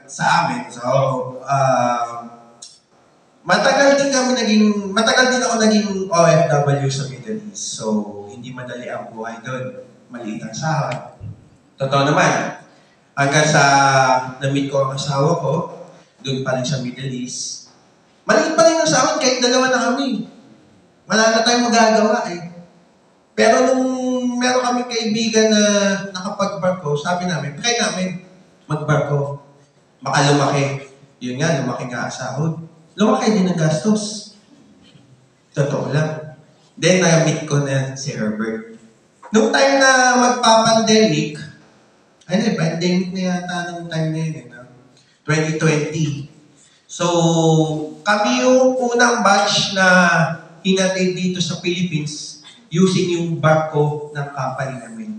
sa amin. So, matagal din ako naging OFW sa Middle East. So, hindi madali ang buhay doon. Maliit ang sahod. Totoo naman. Hanggang sa na-meet ko ang asawa ko, doon pa rin sa Middle East. Maliit pa rin ang sahod kahit dalawa na kami. Wala na tayong magagawa eh. Pero nung meron kami kaibigan na nakapag-barko, sabi namin, try namin mag-barko. Baka lumaki. Yun nga, lumaki nga ang sahod. Lumaki din ang gastos. Totoo lang. Then, na-meet ko na si Herbert. Nung time na magpa-pandemic, pandemic na yata nung time na yun, 2020. So, kami yung unang batch na hinatid dito sa Philippines using yung barko ng company namin.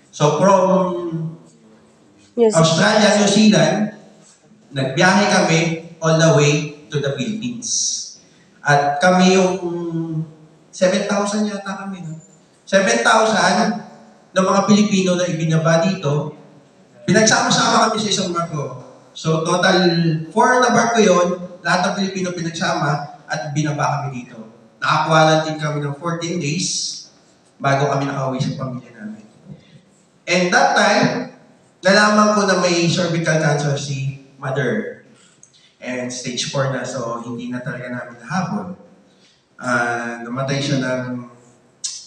So, from Australia, New Zealand, nagbiyahe kami all the way to the Philippines. At kami yung 7,000 yata kami, no? 7,000 ng mga Pilipino na ibinaba dito, pinagsama-sama kami sa isang barko. So, total 4 na barko yon, lahat ng Pilipino pinagsama at binaba kami dito. Naka-quarantine kami ng 14 days bago kami nakauwi sa pamilya namin. And that time, nalaman ko na may cervical cancer si mother. And stage 4 na, so hindi na talaga namin nahabol. Namatay siya ng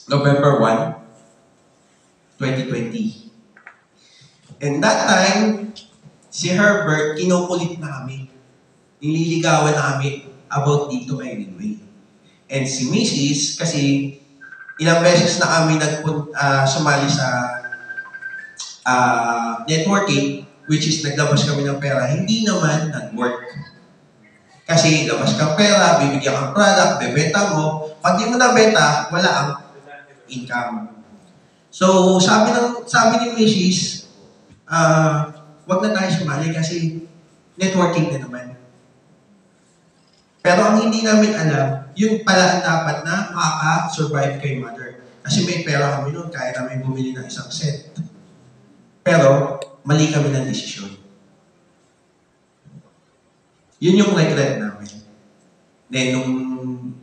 November 1, 2020. And that time, si Herbert, kinukulit na kami. Nililigawan na kami about dito anyway. And si Mrs., kasi ilang beses na kami sumali sa networking, which is naglabas kami ng pera, hindi naman nag-work. Kasi labas kang pera, bibigyan kang product, bebenta mo. Pag di mo nabenta, wala ang income. So, sabi ni Mrs., wag na tayo sumali kasi networking na naman. Pero ang hindi namin alam, yun pala ang dapat na makaka-survive kay mother. Kasi may pera kami noon, kaya namin bumili ng isang set. Pero, mali kami ng desisyon. Yun yung regret namin. Then, nung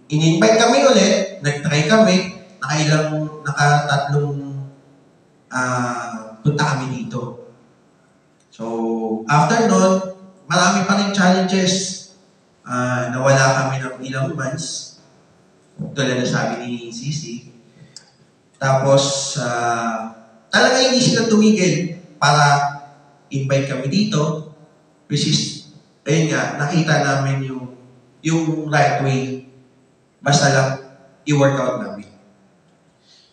in-invite kami ulit, nag-try kami, nakatatlong punta kami dito. So, after nun, marami pa rin challenges. Nawala kami ng ilang months. Tulad na sabi ni Sisi. Tapos, talaga hindi sila tumigil para invite kami dito. Which is, ayun nga, nakita namin yung right way. Basta lang, i-workout namin.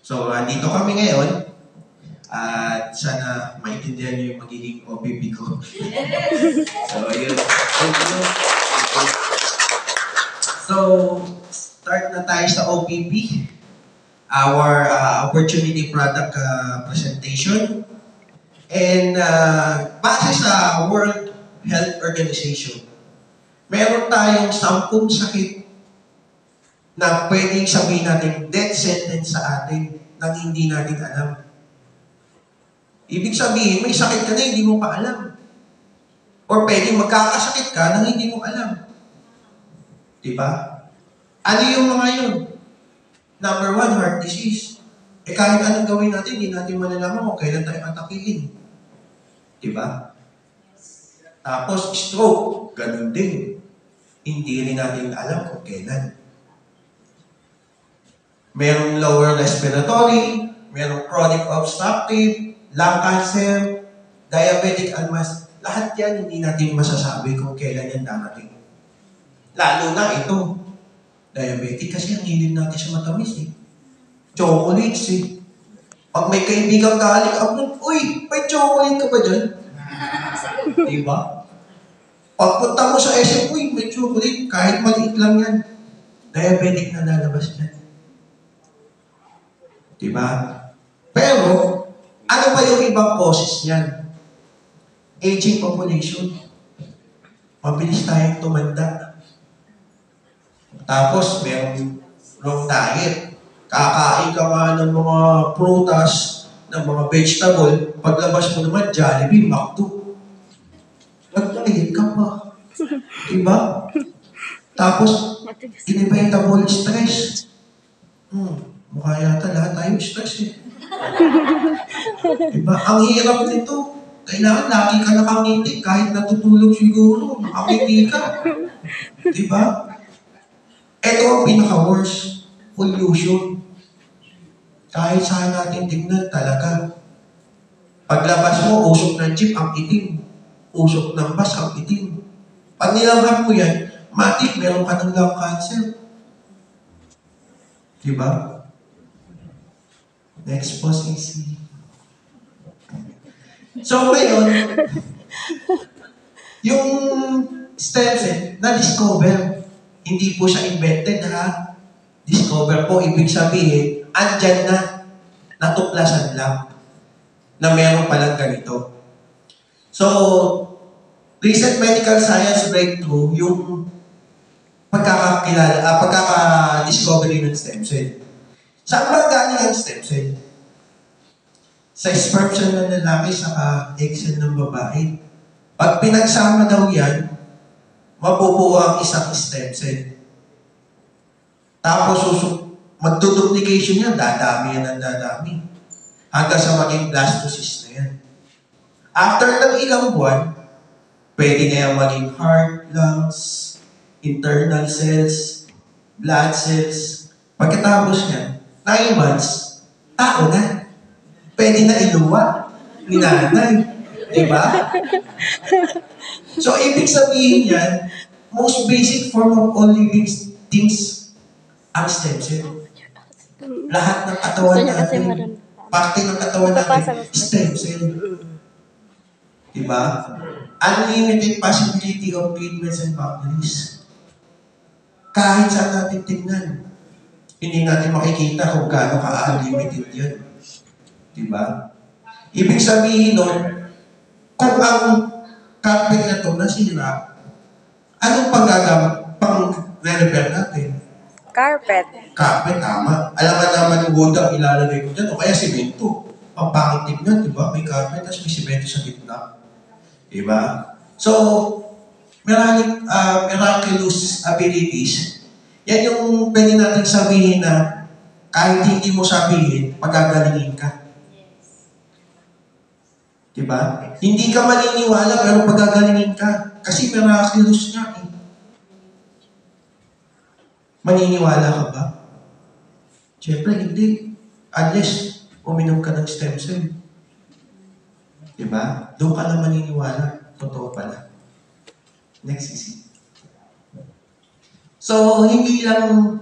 So, dito kami ngayon. At sana maintindihan niyo yung magiging OPP ko. So, yun. So, start na tayo sa OPP. Our opportunity product presentation. And base sa World Health Organization, meron tayong 10 sakit na pwedeng sabihin natin death sentence sa atin nang hindi natin alam. Ibig sabihin, may sakit ka na hindi mo pa alam. Or pwedeng magkakasakit ka nang hindi mo alam. Diba? Ano yung mga yun? Number 1, heart disease. Kahit anong gawin natin, hindi natin malalaman kung kailan tayo atakihin. Diba? Tapos, stroke, ganun din. Hindi rin natin alam kung kailan. Merong lower respiratory, merong chronic obstructive, lung cancer, diabetic almas. Lahat yan, hindi natin masasabi kung kailan yan darating. Lalo na ito, diabetic, kasi ang hilig natin sa matamis eh. Chocolates eh. Pag may kaibigang galing abroad, uy, may chocolate ka ba dyan? Diba? Pagpunta mo sa SM, uy, may chocolate, kahit maliit lang yan. Diabetic na lalabas dyan. Diba? Pero, ano ba yung ibang causes niyan? Aging population. Mabilis tayong tumanda. Tapos, merong wrong diet. Kakain ka nga ng mga prutas, ng mga vegetable. Paglabas mo naman, Jollibee, McDo. nagtaliit ka pa. Diba? Tapos, inevitable stress. Mukha yata lahat tayo stress eh. Diba? Ang hirap nito. Kailangan lagi ka nakangiti kahit natutulog siguro. Nakangiti ka. Diba? Ito ang pinaka-worst. Pollution. Kahit saan natin tignan talaga. Paglabas mo, usok ng jeep ang itim. Usok ng bus ang itim. Pag nilanghap mo yan, matik, meron ka ng lung cancer. Diba? Next po, Ceci. So ngayon, yung stem cell, na-discover. Hindi po siya invented, ha? Discover po, ibig sabihin, andyan na, natuklasan lang, na meron palang ganito. So, recent medical science breakthrough, yung pagkaka-discovery ng stem cell. Saan ba galing ang stem cell? Sa sperm cell ng lalaki, saka egg cell ng babae. Pag pinagsama daw yan, mabubuo ang isang stem cell. Tapos, magduduplication yan, dadami yan ang dadami. Hanggang sa maging blastocyst na yan. After ng ilang buwan, pwede na yan maging heart, lungs, internal cells, blood cells. Pagkatapos niyan, 9 months, tao na. Pwede na iluwa. Ninanay. Diba? So, ibig sabihin yan, most basic form of all living things, ang stem cell. Lahat ng katawan natin, parte ng katawan natin, stem cell. Diba? Unlimited possibility of treatments and boundaries. Kahit saan natin tignan, hindi natin makikita kung gaano ka-unlimited yan. Diba? Ibig sabihin nun, kung ang carpet na ito nasira, anong pang-repair natin? Carpet. Carpet, tama. Alam naman yung wood ang ilalagay ko dyan, o kaya simento. Ang pangit tignan, diba? May carpet, tapos may simento sa gitna. Diba? So, miraculous abilities, yan yung pwede natin sabihin na kahit hindi mo sabihin, pagagalingin ka. Diba? Hindi ka maniniwala pero pagagalingin ka. Kasi miraculous nga eh. Maniniwala ka ba? Siyempre hindi. Unless uminom ka ng stem cell. Diba? Doon ka lang maniniwala. Totoo pala. Next is So, hindi lang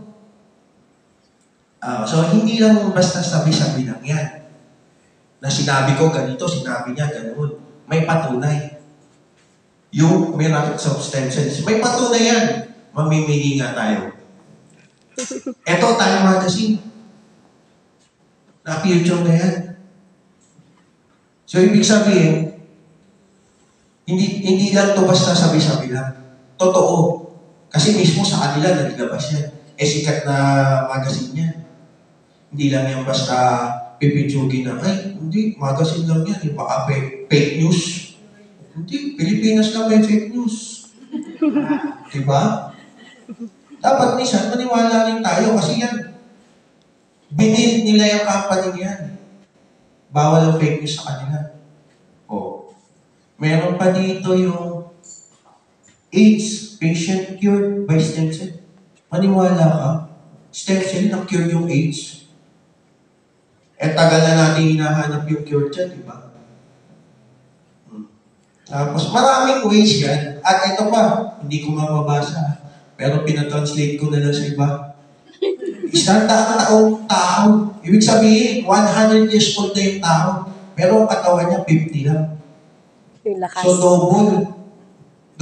basta sabi-sabi lang yan. Na sinabi ko ganito, sinabi niya ganoon. May patunay. Yung miracles of stem cells. May patunay yan. Mamimili nga tayo. Eto, Time Magazine. Na-future na yan. So, ibig sabihin, hindi lang to basta sabi-sabi lang. Totoo. Kasi mismo sa kanila, nalilabas yan. Sikat na magazine yan. Hindi lang yan basta pipitsugin na, ay, hindi, magazine lang yan. Baka fake news. Hindi, Pilipinas lang may fake news. Diba? Dapat minsan, maniwala rin tayo kasi yan. Binild nila yung company yan. Bawal ang fake news sa kanila. O, meron pa dito yung AIDS patient cured by stem cell. Maniwala ka? Stem cell na cure yung AIDS. Tagal na natin hinahanap yung cure dyan, di ba? Tapos maraming ways yan. At ito pa, hindi ko mababasa. Pero pinatranslate ko na lang sa iba. Isang taong tao. Ibig sabihin, 100 years old na yung tao. Pero ang katawan niya, 50 lang. So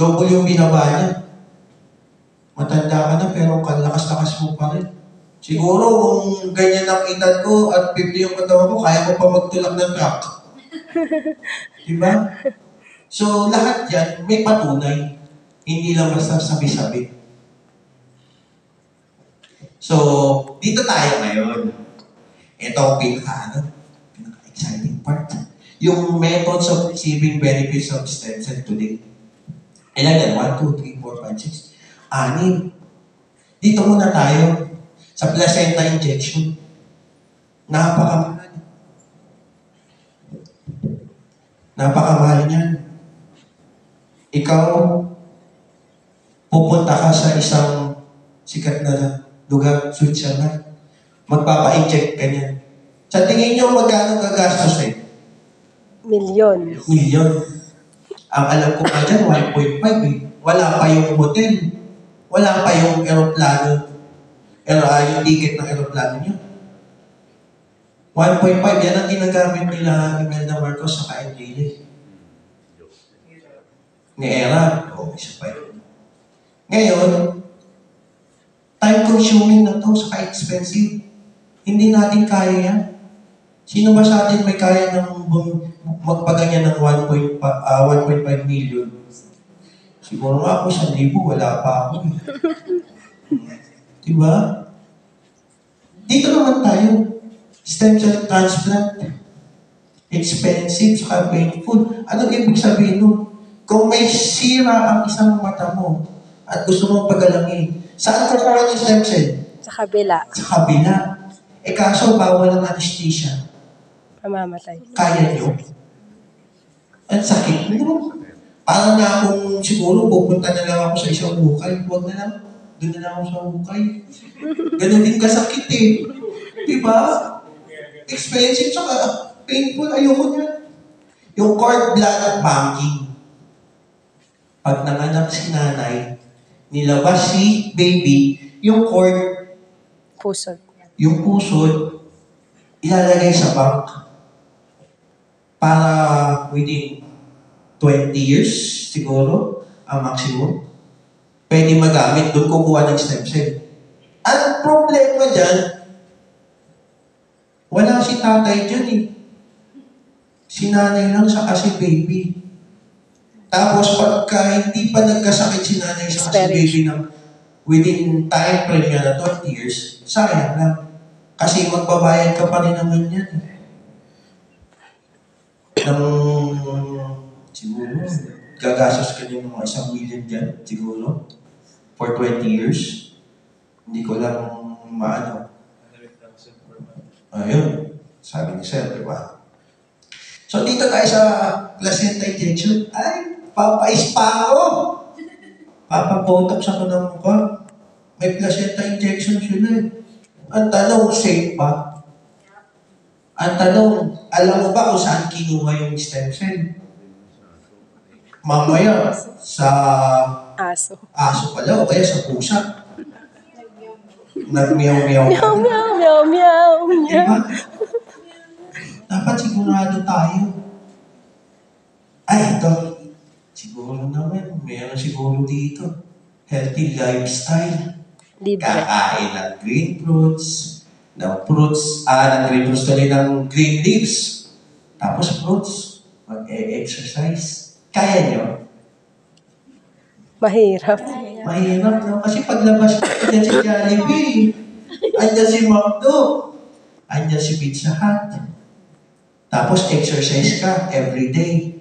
double yung binaba niya. Matanda ka na, pero lakas-lakas mo pa rin. Siguro, kung ganyan ang edad ko at 50 yung katawan ko, kaya ko pa magtulak ng truck. Diba? So, lahat yan, may patunay. Hindi lang basta sabi-sabi. So, dito tayo ngayon. Ito ang pinaka-exciting part. Yung methods of receiving benefits of stem cell today. Ilan yan? 1, 2, 3, 4, 5, 6. 6. Dito muna tayo sa placenta injection. Napakamahal. Napakamahal niyan. Ikaw, pupunta ka sa isang sikat na lugar, Switzerland. Magpapa-inject ka niyan. Sa tingin niyo, magkano gagastos eh? Milyon. Milyon. Ang alam ko nga dyan, 1.5 eh. Wala pa yung hotel. Wala pa yung aeroplano. Yung ticket ng aeroplano niyo. 1.5, yan ang ginagamit nila Imelda Marcos sa Enrile. Ni Era, isa pa yun. Ngayon, time-consuming na to, saka expensive. Hindi natin kaya yan. Sino ba sa atin may kaya ng magpaganyan ng 1.5 million? Siguro nga ako, 1,000, wala pa ako. Diba? Dito naman tayo. Stem cell transplant. Expensive, saka painful. Anong ibig sabihin nun? Kung may sira ang isang mata mo at gusto mong pagalangin, saan kukuha ng stem cell? Sa kabila. Sa kabila. Kaso bawal ang anesthesia. Mamamatay. Kaya nyo? Ang sakit mo. Parang na akong siguro pupunta na lang ako sa isang hukay. Huwag na lang. Doon na lang ako sa hukay. Ganun din kasakit eh. Diba? Expensive tsaka painful. Ayoko niya. Yung cord blood banking. Pag nanganak si nanay, nilabas si baby, yung cord, Pusod. yung pusod, ilalagay sa bank para within 20 years, siguro, ang maximum. Pwede magamit, doon kukuha ng stem cell. Ang problema dyan, wala si tatay dyan eh. Si nanay lang sa kasi baby. Tapos pagka hindi pa nagkasakit si nanay sa kasi baby ng within time frame niya na 20 years, sayang lang. Kasi magbabayad ka pa rin naman yan. Siguro, gagastos ka din ng mga 1 million dyan, siguro, for 20 years. Hindi ko lang maano. Ayun, sabi ni Sir, di ba? So dito tayo sa placenta injection. Ay, papais pa ako! Papabotox ako ng mukha. May placenta injection sila eh. Ang tanong, safe ba? Ang tanong, alam mo ba kung saan kinuha yung stem cell? Mamaya, sa Aso. aso pala o kaya sa pusa. Nagmiyaw-miyaw ka. Meow, meow, meow, meow, meow. Diba? Dapat sigurado tayo. Ay, ito. Siguro naman, mayroon siguro dito. Healthy lifestyle. Libre. Kakain ng green fruits, ng green fruits tuloy ng green leaves. Tapos fruits, mag-exercise. Kaya nyo? Mahirap. Mahirap, no? Kasi paglabas ko, andyan si Jollibee, andyan si McDo, andyan si Pizza Hut. Tapos exercise ka everyday.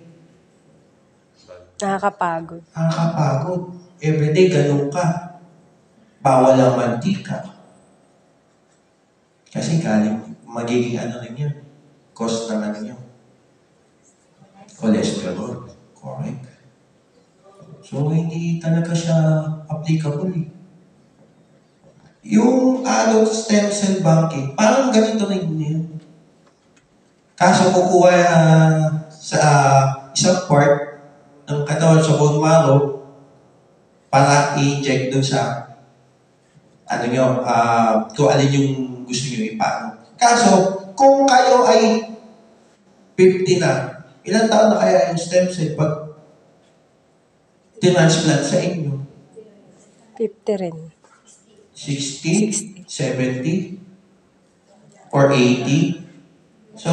Nakakapagod. Nakakapagod. Everyday, ganun ka. Bawal ang mantika. Kasi magiging ano rin yun. Cause ng ano yun. Cholesterol. Correct. So, hindi talaga siya applicable eh. Yung adult stem cell banking, parang ganito rin yun. Kaso kukuha sa isang part ng katawan sa bone marrow para i-inject doon sa kung alin yung gusto nyo ipano. Kaso, kung kayo ay 50 na, ilang taon na kaya yung stem cell pag transplant sa inyo? 50 rin. 60? 70? Or 80? So,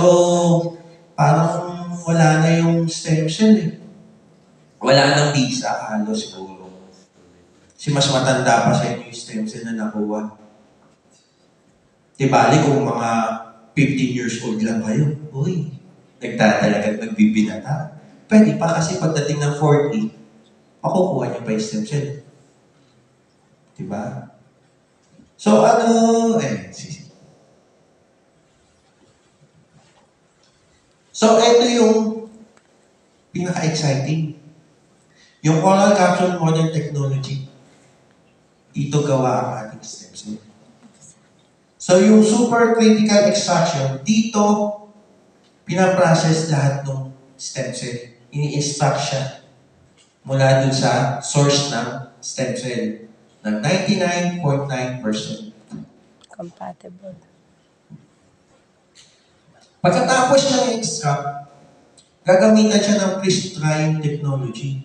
parang wala na yung stem cell eh. Wala nang visa, halos siguro. Kasi mas matanda pa sa inyo yung stem cell na nakuha. Di bali kung mga 15 years old lang kayo, uy, nagtatalagang nagbibinata. Pwede pa kasi pagdating ng 40, makukuha niyo pa yung stem cell. Diba? So, So, ito yung pinaka-exciting. Yung oral capsule modern technology. Dito gawa ang ating stem cell. So, yung super critical extraction, dito pinaprocess lahat ng stem cell. Ini-extract siya mula dun sa source ng stem cell ng 99.9%. Compatible. Pagkatapos ng extract, gagamitan siya ng freeze-drying technology.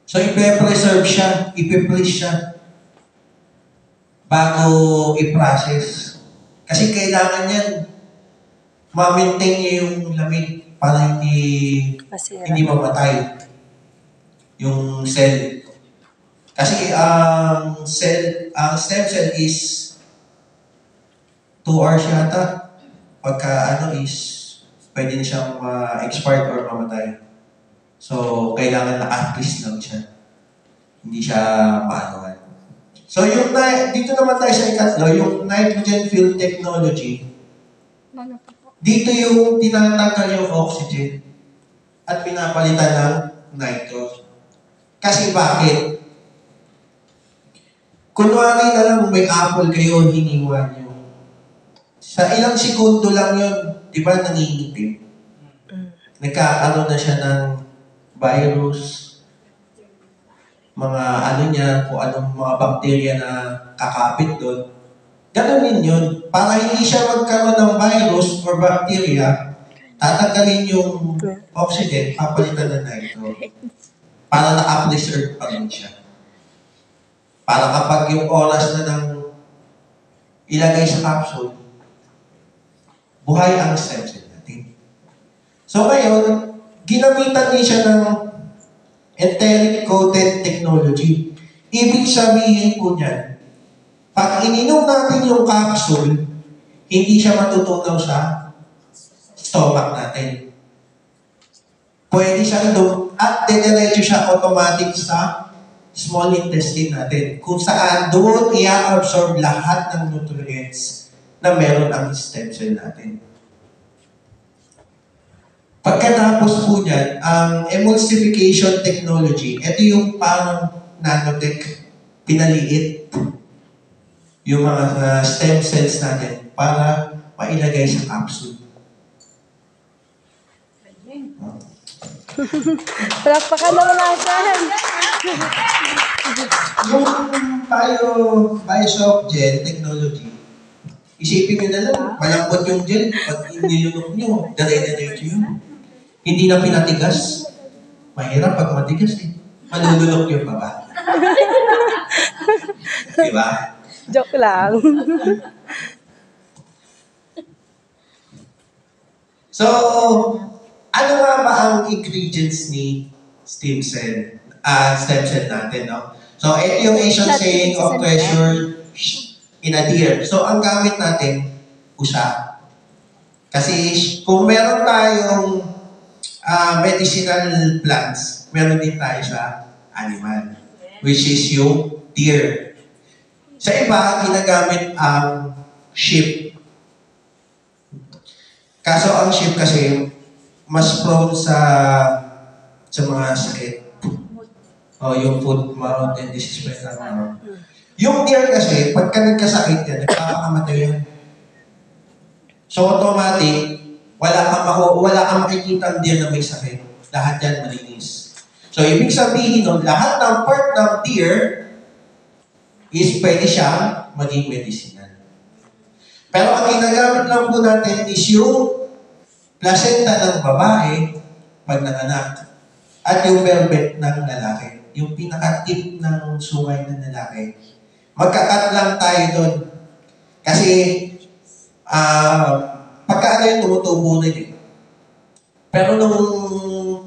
So, ipe-preserve siya, ipe-freeze siya bago i-process. Kasi kailangan yan, ma-maintain niya yung lamig para Masira. hindi mamatay yung cell. Kasi ang stem cell is 2 hours yata. Pagka pwede na siyang ma-expire or mamatay. So, kailangan na-at-freeze lang siya. Hindi siya maanuhan. So, dito naman tayo sa ikatlo, yung nitrogen-filled technology. Dito yung tinatanggal yung oxygen at pinapalitan ng nitro. Kasi bakit? Kunwari na lang may apple kayo, hiniwa nyo. Sa ilang segundo lang yun, di ba nangingitim? Nagkakaroon na siya ng virus, mga kung anong mga bakterya na kakapit doon. Ganoon yun. Para hindi siya magkaroon ng virus or bacteria, tatanggalin yung oxygen, papalitan na nitro. Para naka-preserve pa rin siya. Para kapag yung oras na ng ilagay sa capsule, buhay ang stem cell natin. So ngayon, ginamitan din siya ng enteric-coated technology. Ibig sabihin po niyan, pag ininom natin yung capsule, hindi siya matutunaw sa stomach natin. Pwede siya doon at dediretso siya automatic sa small intestine natin, kung saan doon i-absorb lahat ng nutrients na meron ang stem cell natin. Pagkatapos po niyan, ang emulsification technology, ito yung parang nanotech, pinaliit yung mga stem cells natin para mailagay sa capsule. Palakpakan naman natin. Yung Biosoft gel technology, isipin nyo na lang, malambot yung gel, pag inilunok nyo, dire-diretso yun. Hindi na pinatigas. Mahirap pag matigas eh. Malulunok yung baba. Diba? Joke lang. So, ano nga ba ang ingredients ni stem cell natin, no? So, ito yung Asian saying of treasure in a deer. So, ang gamit natin, usa. Kasi kung meron tayong medicinal plants, meron din tayo sa animal, which is yung deer. Sa iba, ginagamit ang sheep. Kaso ang sheep kasi, mas prone sa mga sakit. Yung foot mouth and disease mouth. Yung deer kasi, pagka nagkasakit yan, nagpapakamatay yan. So automatic, wala kang makikita ang deer na may sakit. Lahat yan malinis. So ibig sabihin nun, lahat ng part ng deer is pwede siyang maging medicinal. Pero ang ginagamit lang po natin is yung placenta ng babae pag nanganak at yung velvet ng lalaki. Yung pinaka-tip ng sungay ng lalaki. Magkakat lang tayo doon. Kasi pagka yung tumutubo na yun. Pero nung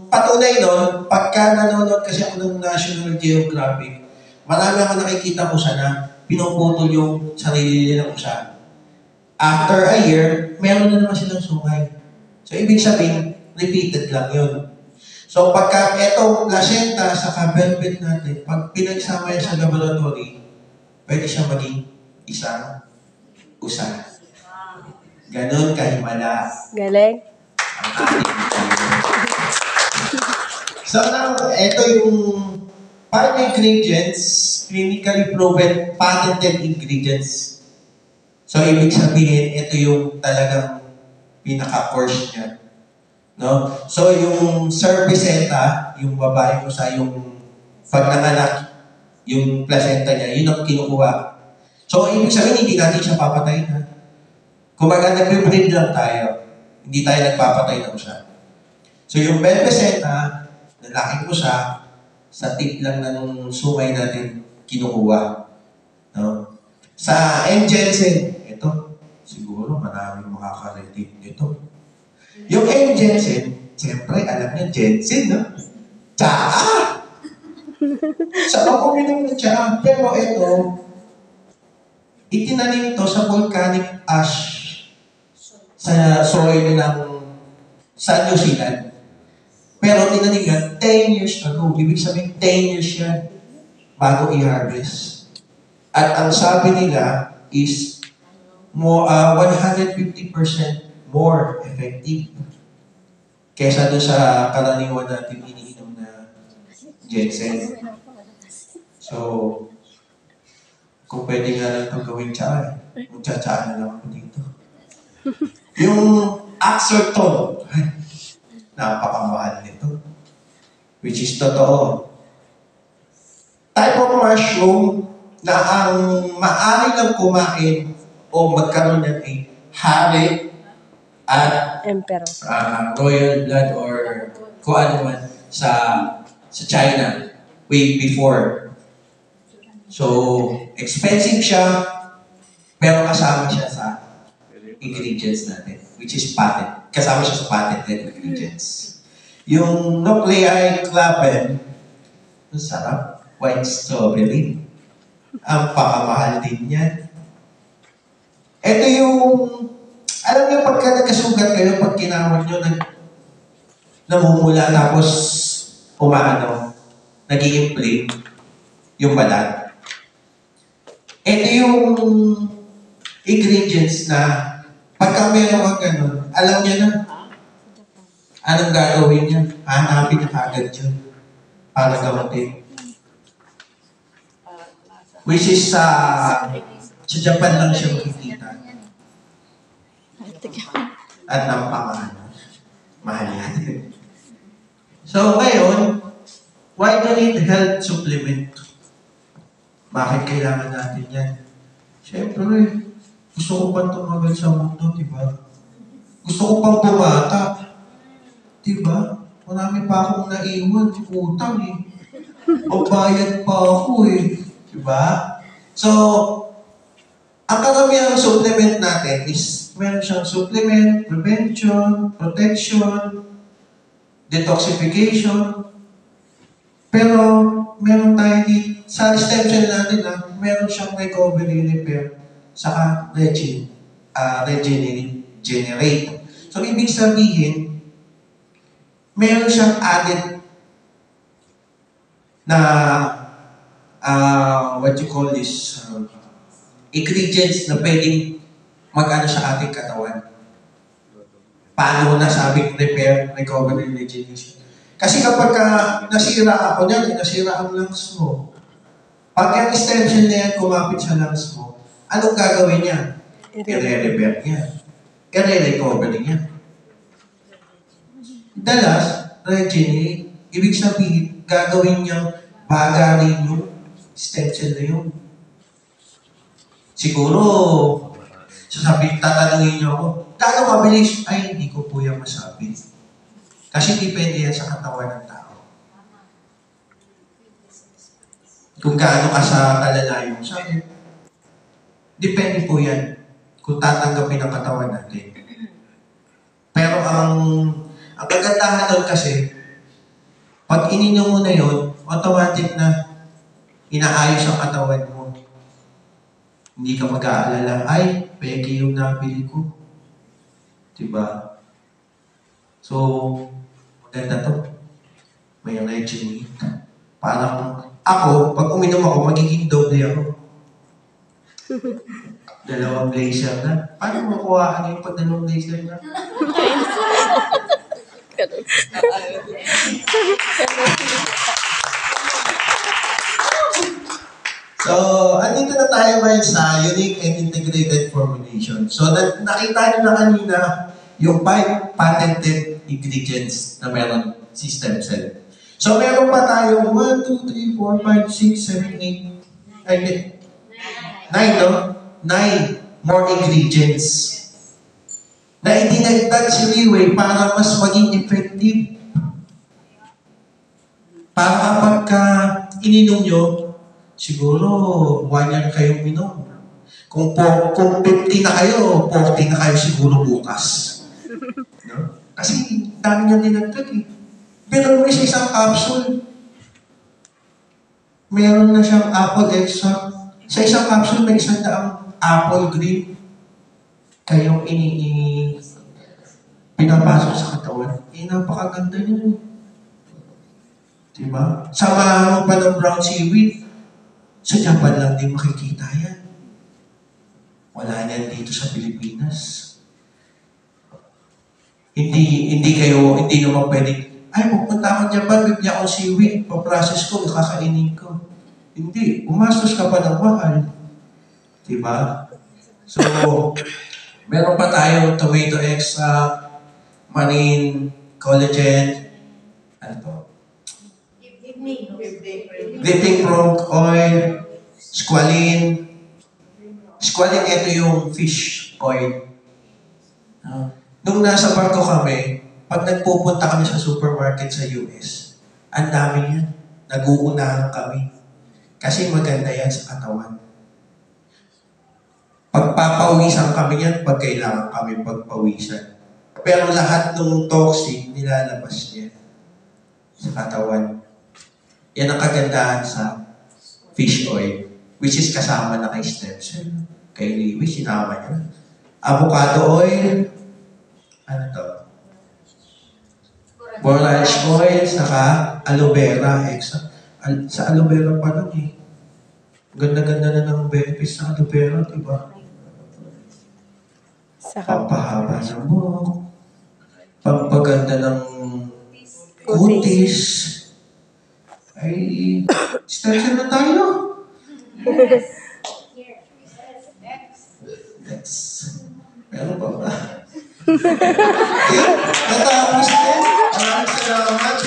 patunay nun, pagka nanonood kasi ako ng National Geographic, marami ako nakikita ko siya na pinuputol yung sarili nilang usa. After a year, meron na naman silang sungay. So, ibig sabihin, repeated lang yun. So pagka etong placenta sa velvet natin, pag pinagsama yan sa laboratory, pwede siya maging isang usa. Ganon kahimala Galing. ang ating. So now, ito yung 5 ingredients, clinically proven, patented ingredients. So ibig sabihin, ito yung talagang pinaka-course niya. No? So yung cerviceta, yung babae ko sa yung pag nanganak, yung placenta niya, yun ang kinukuha. So ibig sabihin, hindi natin siya papatayin. Ha? Kumbaga, nag-breed lang tayo. Hindi tayo nagpapatay ng usa. So yung placenta, lalaki ko siya, sa tip lang ng sungay natin kinukuha. No? Sa M. Jensen, ito, siguro maraming makaka-relate nito. Yung M. Jensen, siyempre, alam niya, Jensen, no? Tsaa! Saan ako minum ng tsaa? Pero ito, itinanim to sa volcanic ash sa soil ng sa New Zealand. Pero tinanim yan 10 years ago. Ibig sabihin, 10 years yan bago i-harvest. At ang sabi nila is more, 150% more effective kesa doon sa karaniwan natin iniinom na ginseng. So, kung pwede nga lang itong gawin tsa, magtsatsa na lang ako dito. Yung Axorton, napakamahal nito. Which is totoo. Type of mushroom na ang maaari lang kumain o magkaroon ng ay hari at Emperor. royal blood or kung ano man sa China way before. So, expensive siya, pero kasama siya sa ingredients natin, which is patent. Kasama siya sa patented ingredients. Yung nuclei claven, ang sarap, white strawberry. Ang pakamahal din yan. Ito yung, alam niyo pagka nagkasugat kayo, pag kinawat nyo, namumula tapos umaano, nag-i-inflame yung balat. Ito yung ingredients na pagka meron kang ganun, alam niya na anong gagawin niya. Hanapin na agad yun para gamatin. Which is sa Japan lang siya makikita. At napamahal. Mahal yan. So ngayon, why do we need health supplement? Bakit kailangan natin yan? Siyempre, gusto ko pang tumagal sa mundo, di ba? Gusto ko pang bumata. Di ba? Marami pa akong naiwan, utang eh. Pagbayad pa ako eh. Di ba? So, ang karamihan ng supplement natin is meron siyang supplement, prevention, protection, detoxification. Pero, meron tayo dito, sa stem cell natin meron siyang recovery, repair, saka regenerate. So, ibig sabihin, meron siyang added na what you call this, ingredients na pwedeng mag-ano sa ating katawan. Paano nasabing repair, recovery, regeneration. Kasi kapag nasira ako niyan, nasira ang lungs mo. Pag yung stem cell na yan kumapit sa lungs mo, anong gagawin niya? I-repair niya. I-recovery niya. Dalas, regenerate. Ibig sabihin, gagawin niyang bagarin yung stem cell na yun. Siguro, tatanungin niyo ako, gano'ng mabilis? Ay, hindi ko po yan masabi. Kasi depende yan sa katawan ng tao. Kung gaano ka sa kalalayo mo, sabi, depende po yan kung tatanggapin ang katawan natin. Pero ang kagandahan doon kasi, pag ininom mo na yun, automatic na inaayos ang katawan mo. Hindi ka mag-aalala, ay, peke yung nabili ko. Diba? So, maganda to. may retinate. Parang ako, pag uminom ako, magiging doble ako. Dalawang blazer na. Paano makuhaan yung pag dalawang blazer na? So, andito na tayo ngayon sa unique and integrated formulation. So, nakita nyo na kanina yung 5 patented ingredients na meron si stem cell. So, meron pa tayong 1, 2, 3, 4, 5, 6, 7, 8, ay, 9, no? 9 more ingredients na idinagdag si Leeway para mas maging effective. Para kapag ininom nyo, siguro 1 year kayong minom. Kung 50 na kayo, 40 na kayo siguro bukas. No? Kasi dami niyang dinagdag eh. Pero may sa isang capsule, meron na siyang apple extract. Sa isang capsule, may 100 apple green. Kayong pinapasok sa katawan. Napakaganda niya. Diba? Samahan mo pa ng brown seaweed. Sa Japan lang din makikita yan. Wala niyan dito sa Pilipinas. Hindi naman pwede, ay, pupunta ako Japan, bibili ako seaweed, paprocess ko, kakainin ko. Hindi, umastos ka pa ng mahal. Diba? So, meron pa tayong tomato extract, marine, collagen, ano to? Dipping frog oil, squalene. Squalene, ito yung fish oil. Nung nasa barko kami, pag nagpupunta kami sa supermarket sa US, ang dami yan. Nag-uunahan kami. Kasi maganda yan sa katawan. Pagpapawisan kami yan, pag kailangan kami pagpawisan. Pero lahat ng toxic, nilalabas niya sa katawan. Yan ang kagandahan sa fish oil, which is kasama na kay stem cell. Kay Leeway, sinama niya. Avocado oil, ano to? Borage oil, saka aloe vera extract. Sa aloe vera pa lang eh. Ganda-ganda na ng benefits sa aloe vera, diba? Pampahaba ng buhok, pampaganda ng kutis. Ay, stem cell na tayo. Next. Meron pa ba? Okay, natapos din. Maraming salamat.